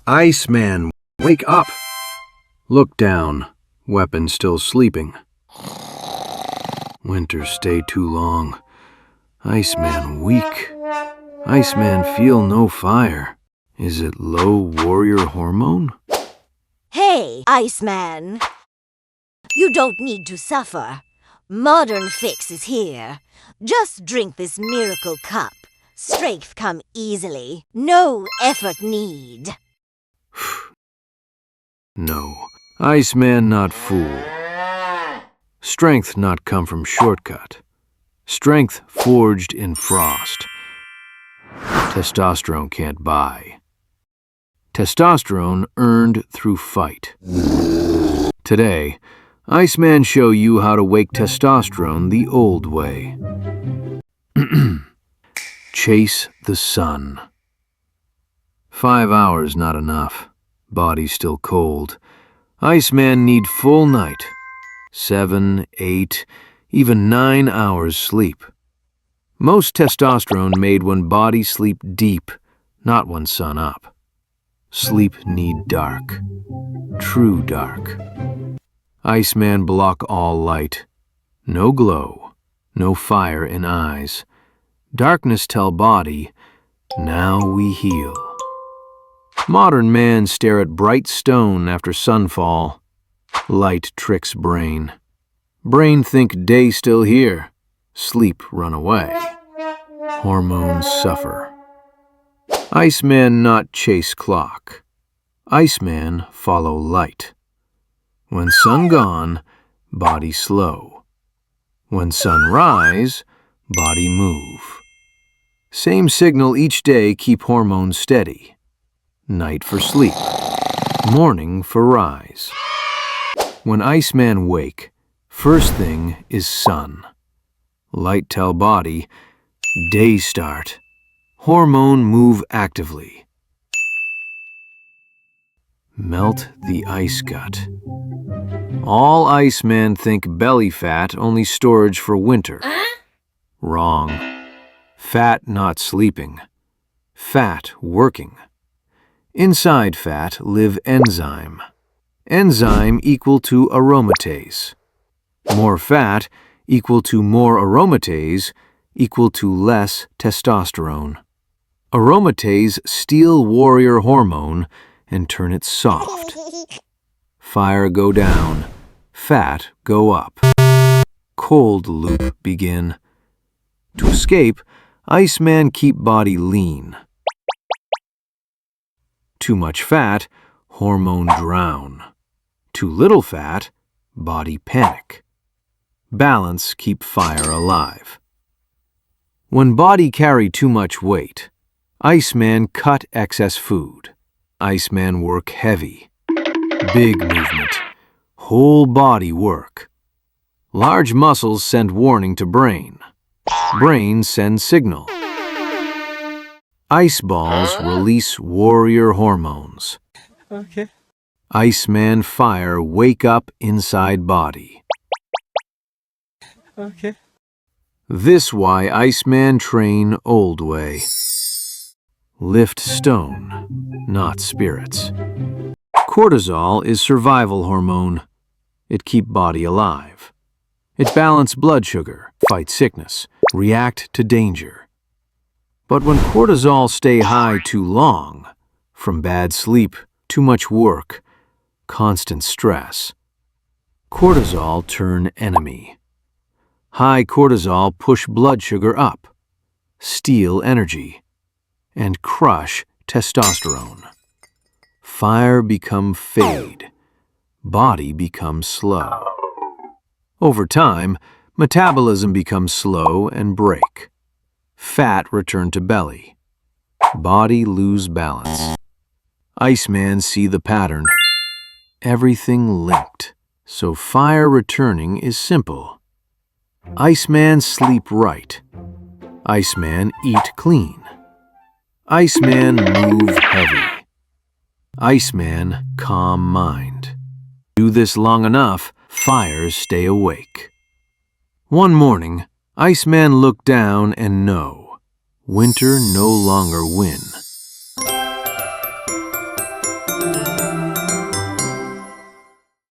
Iceman, wake up! Look down, weapon still sleeping. Winter stay too long. Iceman weak. Iceman feel no fire. Is it low warrior hormone? Hey, Iceman. You don't need to suffer. Modern fix is here. Just drink this miracle cup. Strength come easily. No effort need. No, Iceman not fool. Strength not come from shortcut. Strength forged in frost. Testosterone can't buy. Testosterone earned through fight. Today, Iceman show you how to wake testosterone the old way. Chase the sun. 5 hours not enough. Body still cold. Iceman need full night. 7, 8, even 9 hours sleep. Most testosterone made when body sleep deep, not when sun up. Sleep need dark. True dark. Iceman block all light. No glow. No fire in eyes. Darkness tell body, now we heal. Modern man stare at bright stone after sunfall. Light tricks brain. Brain think day still here. Sleep run away. Hormones suffer. Iceman not chase clock. Iceman follow light. When sun gone, body slow. When sun rise, body move. Same signal each day keep hormones steady. Night for sleep, morning for rise. When Iceman wake, first thing is sun. Light tell body, day start. Hormone move actively. Melt the ice gut. All Iceman think belly fat only storage for winter. Wrong. Fat not sleeping. Fat working. Inside fat live enzyme. Enzyme equal to aromatase. More fat equal to more aromatase equal to less testosterone. Aromatase steal warrior hormone and turn it soft. Fire go down, fat go up. Cold loop begin. To escape, Iceman keep body lean. Too much fat, hormone drown. Too little fat, body panic. Balance keep fire alive. When body carry too much weight, Iceman cut excess food. Iceman work heavy. Big movement. Whole body work. Large muscles send warning to brain. Brain sends signal. Ice balls release warrior hormones. Okay. Iceman fire wake up inside body. Okay. This why Iceman train old way. Lift stone, not spirits. Cortisol is survival hormone. It keep body alive. It balance blood sugar, fight sickness, react to danger. But when cortisol stay high too long, from bad sleep, too much work, constant stress, cortisol turn enemy. High cortisol push blood sugar up, steal energy, and crush testosterone. Fire become fade, body becomes slow. Over time, metabolism becomes slow and break. Fat return to belly. Body lose balance. Iceman see the pattern. Everything linked, so fire returning is simple. Iceman sleep right. Iceman eat clean. Iceman move heavy. Iceman calm mind. Do this long enough, fires stay awake. One morning, Iceman look down and know, winter no longer win.